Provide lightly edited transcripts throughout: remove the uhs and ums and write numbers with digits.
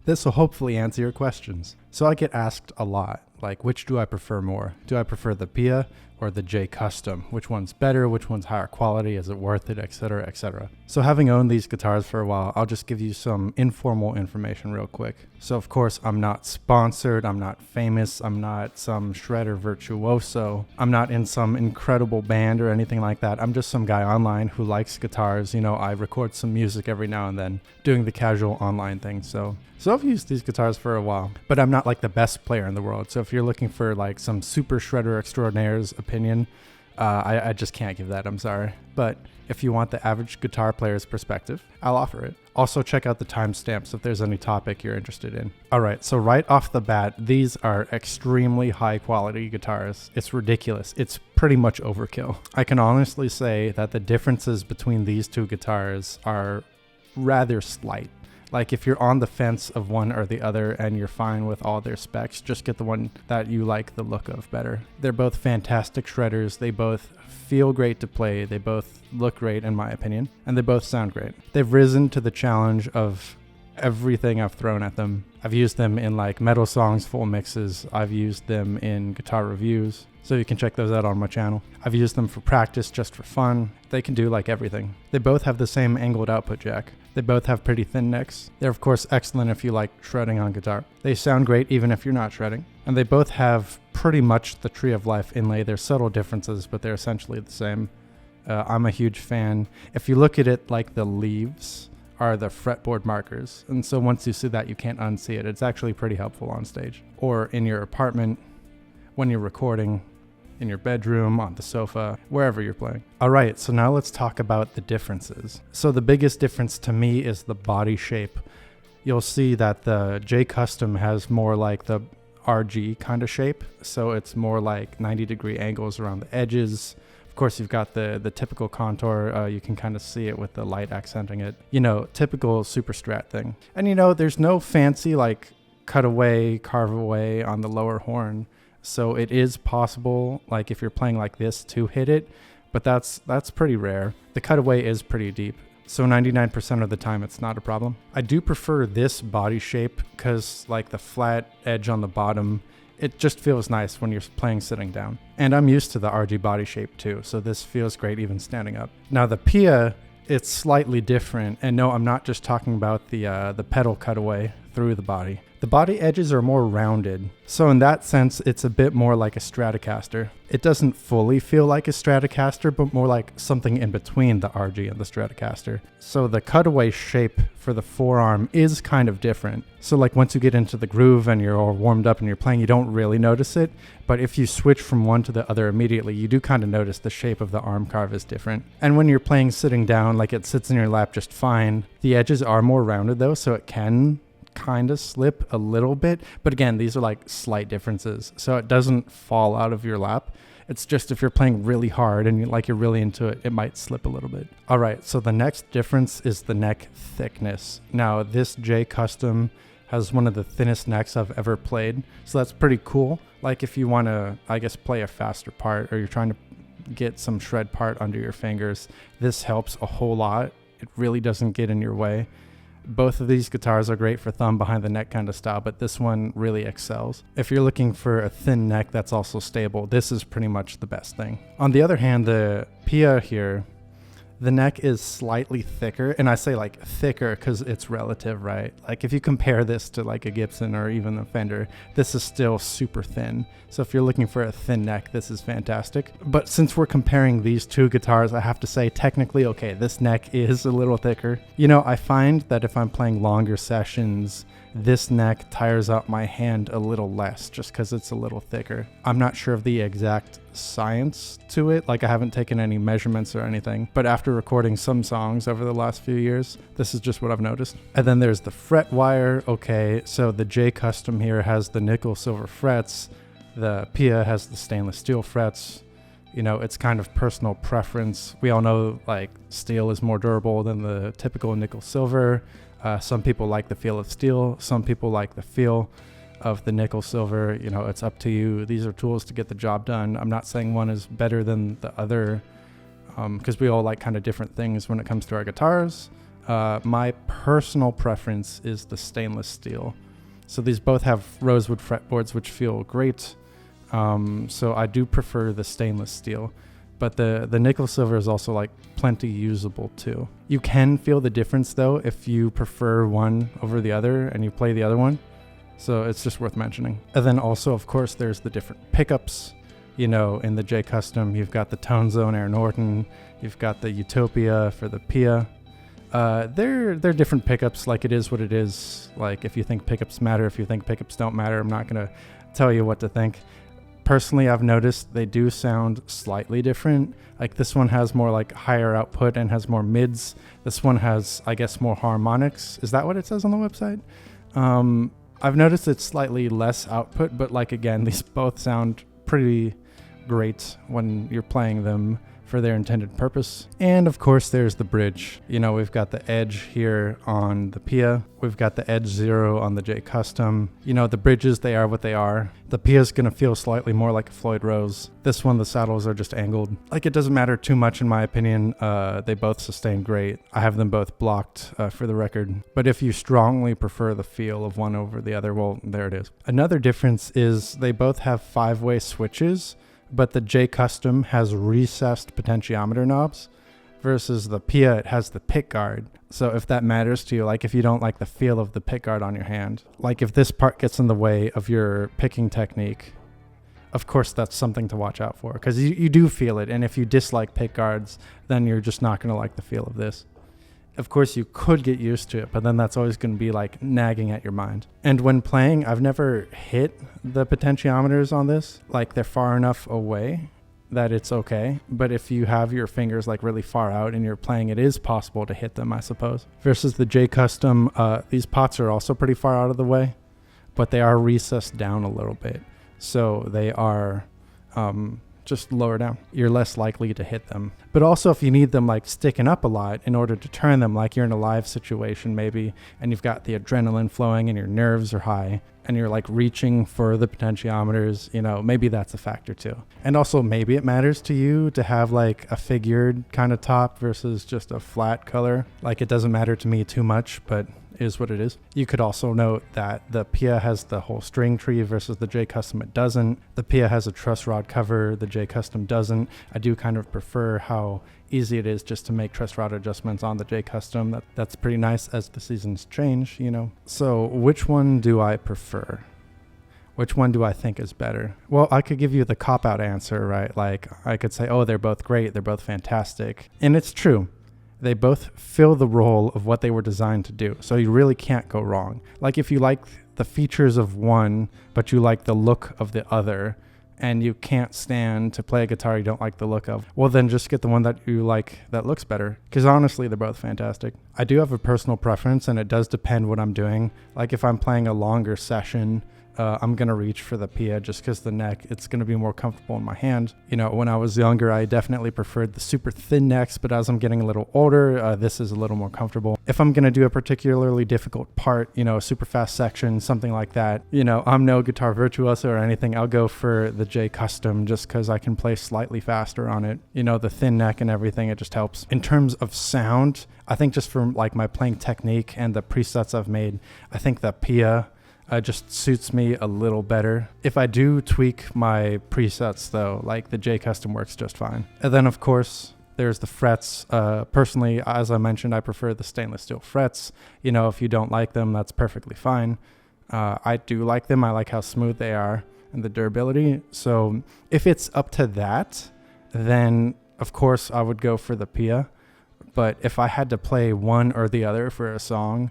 This will hopefully answer your questions. So I get asked a lot, like, which do I prefer more? Do I prefer the PIA or the J.Custom? Which one's better? Which one's higher quality? Is it worth it? Etc., etc. So having owned these guitars for a while, I'll just give you some informal information real quick. So of course, I'm not sponsored, I'm not famous, I'm not some shredder virtuoso, I'm not in some incredible band or anything like that. I'm just some guy online who likes guitars. I record some music every now and then, doing the casual online thing. So I've used these guitars for a while, but I'm not like the best player in the world. So if you're looking for like some super shredder extraordinaire's opinion, I just can't give that, I'm sorry. But if you want the average guitar player's perspective, I'll offer it. Also check out the timestamps if there's any topic you're interested in. All right, so right off the bat, these are extremely high quality guitars. It's ridiculous. It's pretty much overkill. I can honestly say that the differences between these two guitars are rather slight. Like if you're on the fence of one or the other and you're fine with all their specs, just get the one that you like the look of better. They're both fantastic shredders. They both feel great to play. They both look great in my opinion, and they both sound great. They've risen to the challenge of everything I've thrown at them. I've used them in like metal songs, full mixes. I've used them in guitar reviews, so you can check those out on my channel. I've used them for practice, just for fun. They can do like everything. They both have the same angled output jack. They both have pretty thin necks. They're of course excellent if you like shredding on guitar. They sound great even if you're not shredding. And they both have pretty much the Tree of Life inlay. There's subtle differences, but they're essentially the same. I'm a huge fan. If you look at it, like the leaves are the fretboard markers. And so once you see that, you can't unsee it. It's actually pretty helpful on stage or in your apartment when you're recording, in your bedroom, on the sofa, wherever you're playing. All right, so now let's talk about the differences. So the biggest difference to me is the body shape. You'll see that the J.Custom has more like the RG kind of shape. So it's more like 90-degree angles around the edges. Of course, you've got the typical contour. You can kind of see it with the light accenting it. Typical super strat thing. And there's no fancy like cutaway, carve away on the lower horn. So it is possible, like if you're playing like this, to hit it, but that's pretty rare. The cutaway is pretty deep, so 99% of the time it's not a problem. I do prefer this body shape because like the flat edge on the bottom, it just feels nice when you're playing sitting down. And I'm used to the RG body shape too, so this feels great even standing up. Now the PIA, it's slightly different, and no, I'm not just talking about the pedal cutaway through the body. The body edges are more rounded, so in that sense, it's a bit more like a Stratocaster. It doesn't fully feel like a Stratocaster, but more like something in between the RG and the Stratocaster. So the cutaway shape for the forearm is kind of different. So like once you get into the groove and you're all warmed up and you're playing, you don't really notice it. But if you switch from one to the other immediately, you do kind of notice the shape of the arm carve is different. And when you're playing sitting down, like it sits in your lap just fine. The edges are more rounded though, so it can kind of slip a little bit, but again, these are like slight differences, so it doesn't fall out of your lap. It's just if you're playing really hard and you're really into it, it might slip a little bit. All right, so the next difference is the neck thickness. Now this J.Custom has one of the thinnest necks I've ever played, so that's pretty cool. Like if you want to, I guess, play a faster part, or you're trying to get some shred part under your fingers, this helps a whole lot. It really doesn't get in your way. Both of these guitars are great for thumb behind the neck kind of style, but this one really excels. If you're looking for a thin neck that's also stable, this is pretty much the best thing. On the other hand, the PIA here, the neck is slightly thicker, and I say like thicker because it's relative, right? Like if you compare this to like a Gibson or even a Fender, this is still super thin. So if you're looking for a thin neck, this is fantastic. But since we're comparing these two guitars, I have to say technically, okay, this neck is a little thicker. I find that if I'm playing longer sessions, this neck tires out my hand a little less just because it's a little thicker. I'm not sure of the exact science to it, like I haven't taken any measurements or anything, but after recording some songs over the last few years, this is just what I've noticed. And then there's the fret wire. Okay, so the J.Custom here has the nickel silver frets, the PIA has the stainless steel frets. It's kind of personal preference. We all know like steel is more durable than the typical nickel silver. Some people like the feel of steel, some people like the feel of the nickel silver. It's up to you. These are tools to get the job done. I'm not saying one is better than the other, because we all like kind of different things when it comes to our guitars. My personal preference is the stainless steel. So these both have rosewood fretboards, which feel great. So I do prefer the stainless steel, but the nickel silver is also like plenty usable too. You can feel the difference though if you prefer one over the other and you play the other one. So it's just worth mentioning. And then also, of course, there's the different pickups. You know, in the J.Custom, you've got the Tone Zone Air Norton, you've got the Utopia for the PIA. They're different pickups, like it is what it is. Like if you think pickups matter, if you think pickups don't matter, I'm not going to tell you what to think. Personally, I've noticed they do sound slightly different. Like this one has more like higher output and has more mids. This one has, I guess, more harmonics. Is that what it says on the website? I've noticed it's slightly less output, but like again, these both sound pretty great when you're playing them for their intended purpose. And of course there's the bridge. You know, we've got the edge here on the PIA, we've got the edge 0 on the J.Custom. You know, the bridges, they are what they are. The PIA is going to feel slightly more like a Floyd Rose. This one, the saddles are just angled. Like it doesn't matter too much in my opinion. They both sustain great. I have them both blocked for the record. But if you strongly prefer the feel of one over the other, well, there it is. Another difference is they both have 5-way switches, but the J.Custom has recessed potentiometer knobs versus the PIA, it has the pick guard. So if that matters to you, like if you don't like the feel of the pick guard on your hand, like if this part gets in the way of your picking technique, of course that's something to watch out for because you do feel it. And if you dislike pick guards, then you're just not going to like the feel of this. Of course, you could get used to it, but then that's always going to be like nagging at your mind. And when playing, I've never hit the potentiometers on this. Like they're far enough away that it's okay. But if you have your fingers like really far out and you're playing, it is possible to hit them, I suppose. Versus the J.Custom, these pots are also pretty far out of the way, but they are recessed down a little bit. So they are just lower down. You're less likely to hit them. But also if you need them like sticking up a lot in order to turn them, like you're in a live situation maybe, and you've got the adrenaline flowing and your nerves are high and you're like reaching for the potentiometers, you know, maybe that's a factor too. And also maybe it matters to you to have like a figured kind of top versus just a flat color. Like it doesn't matter to me too much, but is what it is. You could also note that the PIA has the whole string tree versus the J.Custom it doesn't. The PIA has a truss rod cover, the J.Custom doesn't. I do kind of prefer how easy it is just to make truss rod adjustments on the J.Custom. That's pretty nice as the seasons change, you know. So which one do I prefer? Which one do I think is better? Well, I could give you the cop-out answer, right? Like I could say, oh, they're both great, they're both fantastic. And it's true. They both fill the role of what they were designed to do. So you really can't go wrong. Like if you like the features of one, but you like the look of the other, and you can't stand to play a guitar you don't like the look of, well then just get the one that you like that looks better. Because honestly, they're both fantastic. I do have a personal preference and it does depend what I'm doing. Like if I'm playing a longer session, I'm going to reach for the PIA just because the neck, it's going to be more comfortable in my hand. You know, when I was younger, I definitely preferred the super thin necks, but as I'm getting a little older, this is a little more comfortable. If I'm going to do a particularly difficult part, you know, a super fast section, something like that, you know, I'm no guitar virtuoso or anything. I'll go for the J.Custom just because I can play slightly faster on it. You know, the thin neck and everything, it just helps. In terms of sound, I think just from like my playing technique and the presets I've made, I think the PIA just suits me a little better. If I do tweak my presets though, like the J.Custom works just fine. And then of course there's the frets. Personally, as I mentioned, I prefer the stainless steel frets. You know, if you don't like them, that's perfectly fine. I do like them. I like how smooth they are and the durability. So if it's up to that, then of course I would go for the PIA. But if I had to play one or the other for a song,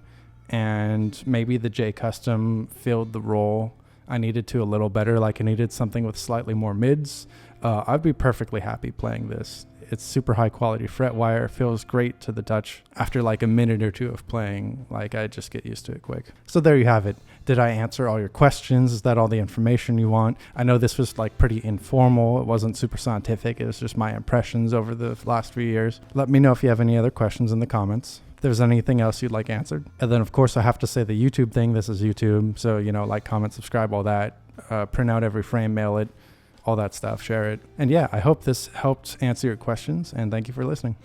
and maybe the J.Custom filled the role I needed to a little better, like I needed something with slightly more mids, I'd be perfectly happy playing this. It's super high quality fret wire, feels great to the touch. After like a minute or two of playing, like I just get used to it quick. So there you have it. Did I answer all your questions? Is that all the information you want? I know this was like pretty informal. It wasn't super scientific. It was just my impressions over the last few years. Let me know if you have any other questions in the comments. If there's anything else you'd like answered. And then of course I have to say the YouTube thing. This is YouTube. So, you know, like, comment, subscribe, all that. Print out every frame, mail it, all that stuff, share it. And yeah, I hope this helped answer your questions and thank you for listening.